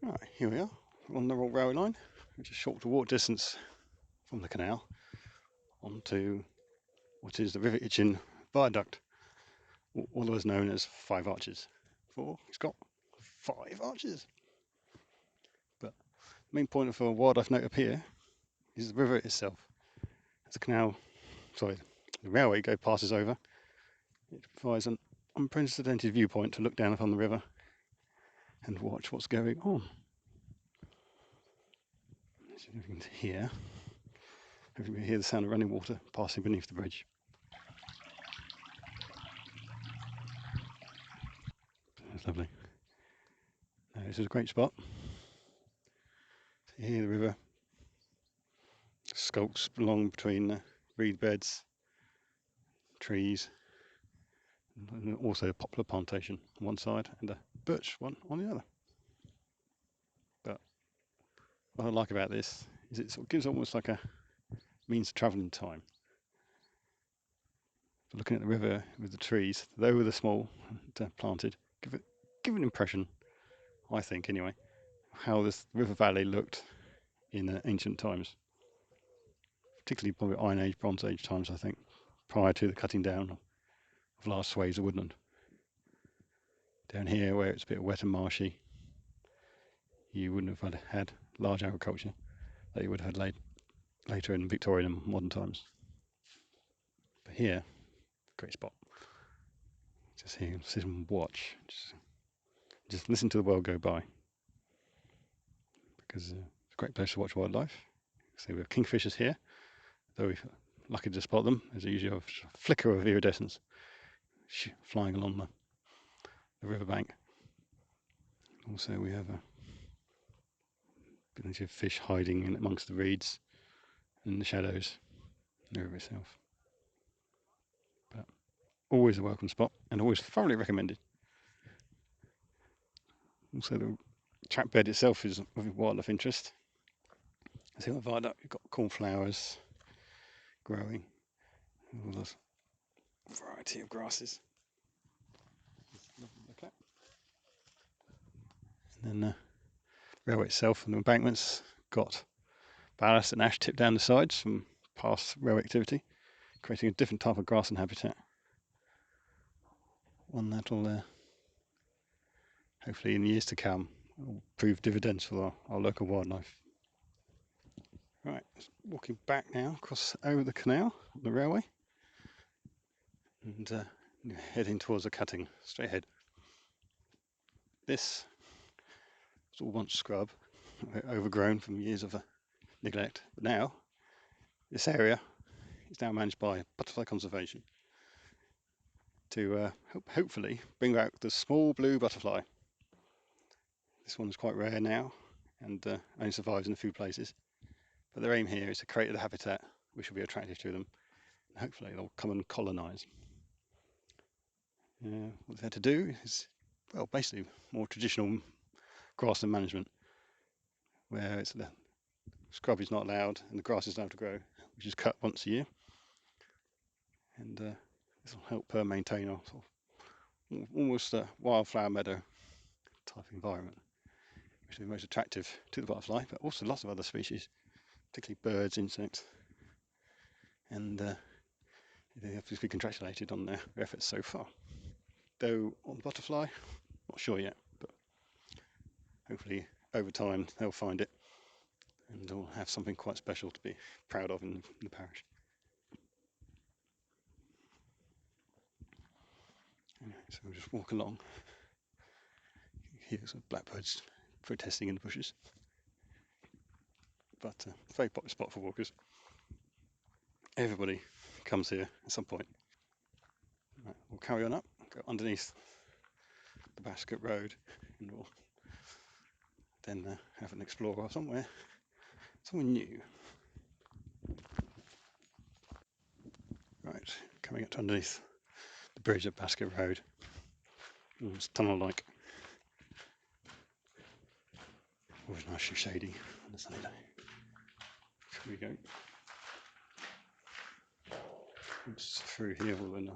Right, here we are on the railway line, which is short to walk distance from the canal onto what is the River Itchen Viaduct, otherwise known as Five Arches. It's got 5 arches. But the main point of a wildlife note up here is the river itself. As the railway passes over, it provides an unprecedented viewpoint to look down upon the river and watch what's going on. As you can hear, you can hear the sound of running water passing beneath the bridge. That's lovely. Now, this is a great spot. Here the river skulks along between the reed beds, trees, and also a poplar plantation on one side and a birch one on the other. But what I like about this is it sort of gives almost like a means of travel in time. So looking at the river with the trees, though they're small and planted, give an impression, I think anyway, of how this river valley looked in ancient times, particularly probably Iron Age, Bronze Age times, I think, prior to the cutting down of large swathes of woodland. Down here, where it's a bit wet and marshy, you wouldn't have had large agriculture that you would have had later in Victorian and modern times. But here, great spot. Just here, sit and watch. Just listen to the world go by. Because it's a great place to watch wildlife. So we have kingfishers here, though we're lucky to spot them. There's usually a flicker of iridescence flying along the riverbank. Also, we have a bunch of fish hiding in amongst the reeds and in the shadows of the river itself. But always a welcome spot and always thoroughly recommended. Also, the track bed itself is of wildlife interest. As on the viaduct, you've got cornflowers growing, all this variety of grasses. And then the railway itself and the embankments got ballast and ash tipped down the sides from past railway activity, creating a different type of grass and habitat. One that'll hopefully in years to come will prove dividends for our local wildlife. Right, walking back now across over the canal on the railway and heading towards the cutting straight ahead. This was all once scrub, overgrown from years of neglect, but now this area is now managed by Butterfly Conservation to hopefully bring out the small blue butterfly. This one's quite rare now and only survives in a few places, but their aim here is to create a habitat which will be attractive to them, and hopefully they'll come and colonise. What they've had to do is, well, basically more traditional grassland management, where it's the scrub is not allowed and the grass is allowed to grow, which is cut once a year, and this will help maintain our sort of almost a wildflower meadow type environment, which will be most attractive to the butterfly, but also lots of other species, particularly birds, insects, and they have to be congratulated on their efforts so far. Though on the butterfly, not sure yet, but hopefully over time they'll find it and they'll have something quite special to be proud of in the parish. Anyway, so we'll just walk along. Here's some blackbirds protesting in the bushes, but a very popular spot for walkers. Everybody comes here at some point. Right, we'll carry on up, go underneath the Basket Road, and we'll then have an explorer somewhere new. Right, coming up to underneath the bridge at Basket Road. It's tunnel-like. Always nicely shady on a sunny day. Here we go. Just through here, we'll then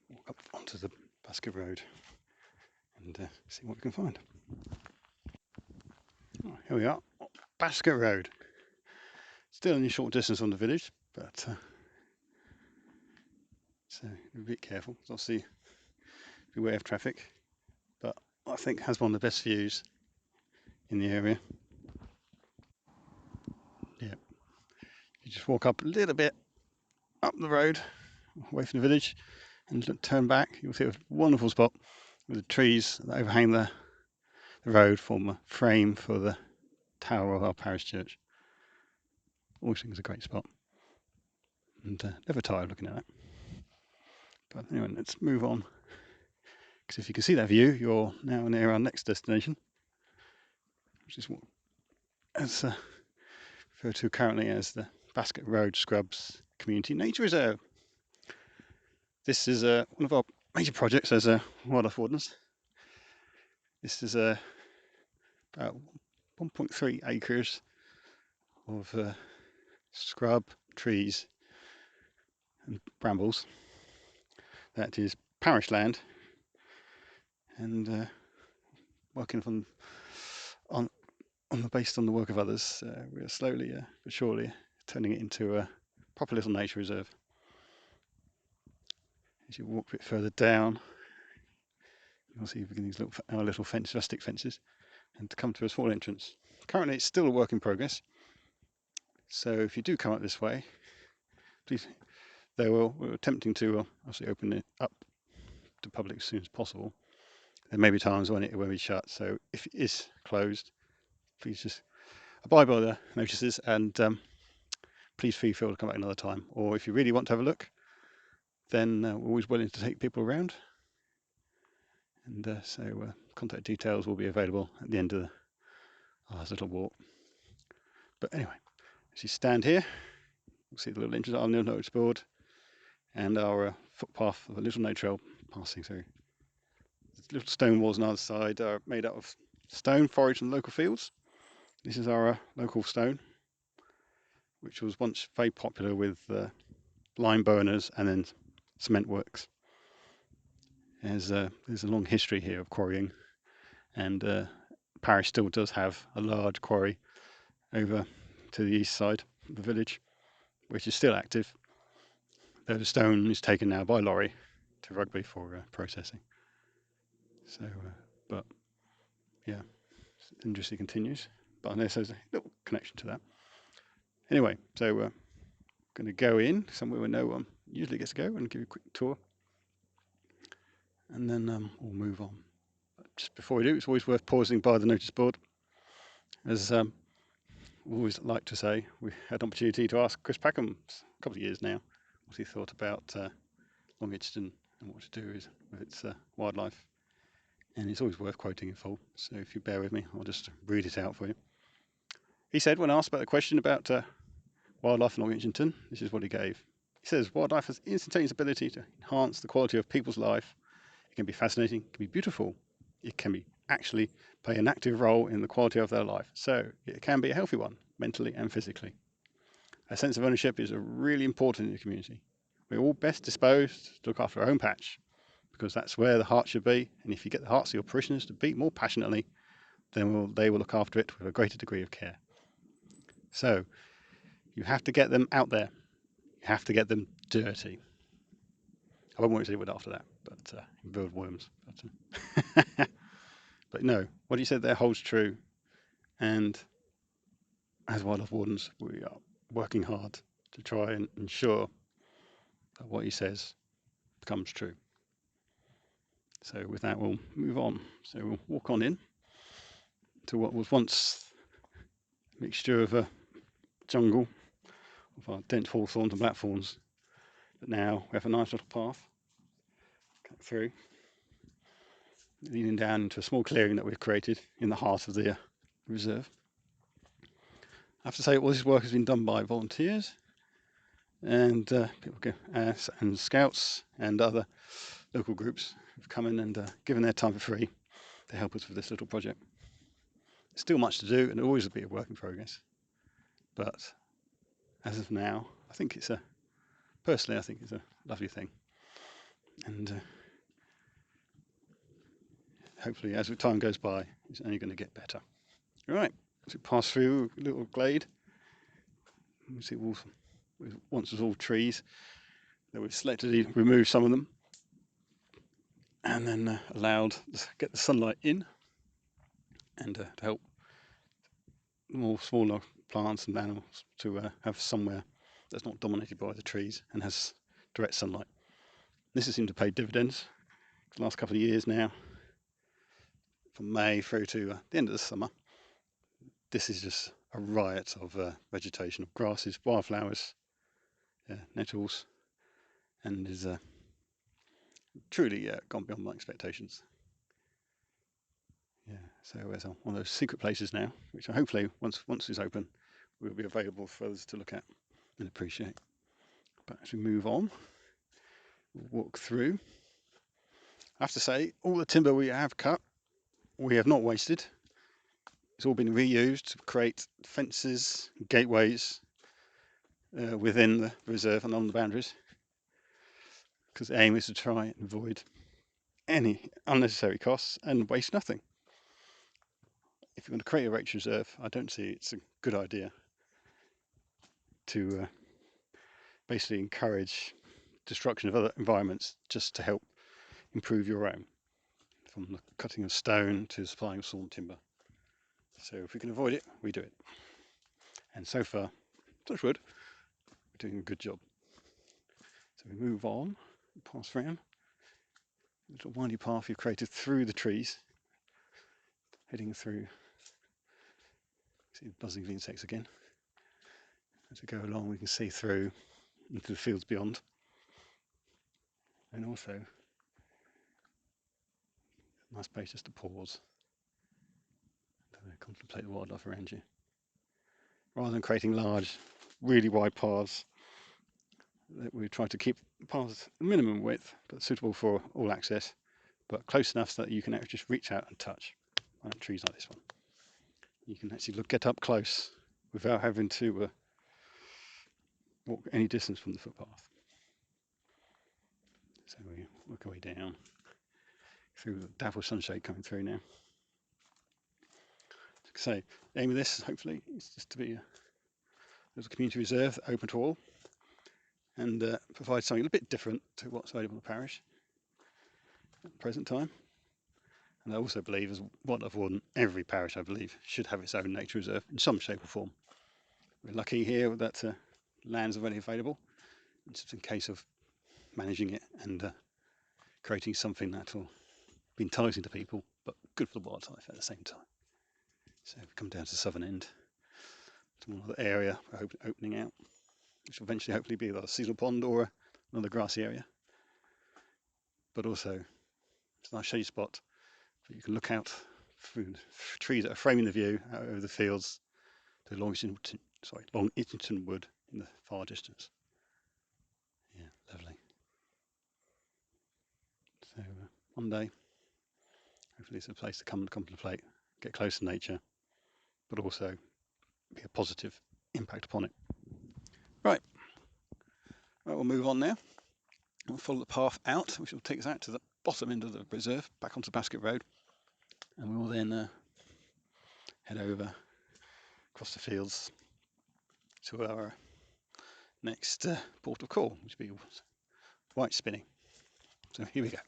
walk up onto the Basket Road and see what we can find. Here we are, Basket Road. Still only a short distance from the village, but so be a bit careful. Obviously, beware of traffic, but I think has one of the best views in the area. Yeah, you just walk up a little bit up the road, away from the village, and turn back. You'll see a wonderful spot with the trees that overhang the road, form a frame for the tower of our parish church. Always think it's a great spot, and never tired looking at it. But anyway, let's move on, because if you can see that view, you're now near our next destination, which is what as referred to currently as the Basket Road Scrubs Community Nature Reserve. This is one of our major projects as wildlife wardens. This is about 1.3 acres of scrub, trees and brambles. That is parish land, and working based on the work of others, we are slowly but surely turning it into a proper little nature reserve. As you walk a bit further down, you'll see these our little rustic fences, and to come to a small entrance. Currently, it's still a work in progress. So if you do come up this way, please. We're attempting to obviously open it up to public as soon as possible. There may be times when it will be shut. So if it is closed, please just abide by the notices, and please feel free to come back another time. Or if you really want to have a look, then we're always willing to take people around. And so contact details will be available at the end of our little walk. But anyway, as you stand here, you'll see the little entrance on the notice board and our footpath of a little no trail passing through. The little stone walls on either side are made out of stone foraged from local fields. This is our local stone, which was once very popular with lime burners and then cement works. There's a long history here of quarrying, and parish still does have a large quarry over to the east side of the village, which is still active, though the stone is taken now by lorry to Rugby for processing. So, but yeah, the industry continues, but I know there's a little connection to that. Anyway, so we're going to go in somewhere where no one usually gets to go and give you a quick tour, and then we'll move on. But just before we do, it's always worth pausing by the notice board, as we always like to say, we had an opportunity to ask Chris Packham a couple of years now what he thought about Long Itchington and what to do with its wildlife, and it's always worth quoting in full. So if you bear with me, I'll just read it out for you. He said, when asked about the question about wildlife in Long Itchington, this is what he gave. He says, wildlife has instantaneous ability to enhance the quality of people's life. It can be fascinating, it can be beautiful, it can be actually play an active role in the quality of their life. So it can be a healthy one, mentally and physically. A sense of ownership is really important in the community. We're all best disposed to look after our own patch, because that's where the heart should be. And if you get the hearts of your parishioners to beat more passionately, then they will look after it with a greater degree of care. So you have to get them out there. You have to get them dirty. I won't say what after that, but build worms. But no, what he said there holds true. And as wildlife wardens, we are working hard to try and ensure that what he says becomes true. So with that, we'll move on. So we'll walk on in to what was once a mixture of a jungle of our dense hawthorns and blackthorns, but now we have a nice little path through, leading down into a small clearing that we've created in the heart of the reserve. I have to say, all this work has been done by volunteers and people and scouts and other local groups have come in and given their time for free to help us with this little project. There's still much to do, and it always will be a work in progress. But as of now, I think it's personally, I think it's a lovely thing. And hopefully, as time goes by, it's only going to get better. Right, as we pass through a little glade, you see once was all trees. Then we've selectively removed some of them, and then allowed to get the sunlight in, and to help more smaller plants and animals to have somewhere that's not dominated by the trees and has direct sunlight. This has seemed to pay dividends the last couple of years now, from May through to the end of the summer. This is just a riot of vegetation, of grasses, wildflowers, nettles, and is truly gone beyond my expectations. Yeah, so it's one of those secret places now, which hopefully once it's open, will be available for others to look at and appreciate. But as we move on, we'll walk through. I have to say, all the timber we have cut, we have not wasted. It's all been reused to create fences, gateways within the reserve and on the boundaries, because the aim is to try and avoid any unnecessary costs and waste nothing. If you're going to create a nature reserve, I don't see it's a good idea to basically encourage destruction of other environments just to help improve your own, from the cutting of stone to supplying of sawn timber. So if we can avoid it, we do it. And so far, touch wood, we're doing a good job. So we move on, pass around, a little windy path you've created through the trees, heading through. See the buzzing of insects again. As we go along, we can see through into the fields beyond, and also a nice place just to pause and contemplate the wildlife around you. Rather than creating large, really wide paths, that we try to keep paths minimum width, but suitable for all access, but close enough so that you can actually just reach out and touch trees like this one. You can actually get up close without having to walk any distance from the footpath. So we work our way down through the dapple sunshade coming through now. So the aim of this, hopefully, is just to be a little community reserve open to all, and provide something a bit different to what's available in the parish at the present time. And I also believe, as wildlife warden, every parish, I believe, should have its own nature reserve in some shape or form. We're lucky here that land's already available. It's just a case of managing it and creating something that will be enticing to people, but good for the wildlife at the same time. So we come down to the southern end, to another area opening out, which will eventually hopefully be either a seasonal pond or another grassy area. But also, it's a nice shady spot so you can look out through trees that are framing the view out over the fields to Long Itchington Wood in the far distance. Yeah, lovely. So one day, hopefully it's a place to come and contemplate, get close to nature, but also be a positive impact upon it. Right, we'll move on now. We'll follow the path out, which will take us out to the bottom end of the reserve, back onto Basket Road, and we will then head over across the fields to our next port of call, which will be White Spinney. So here we go.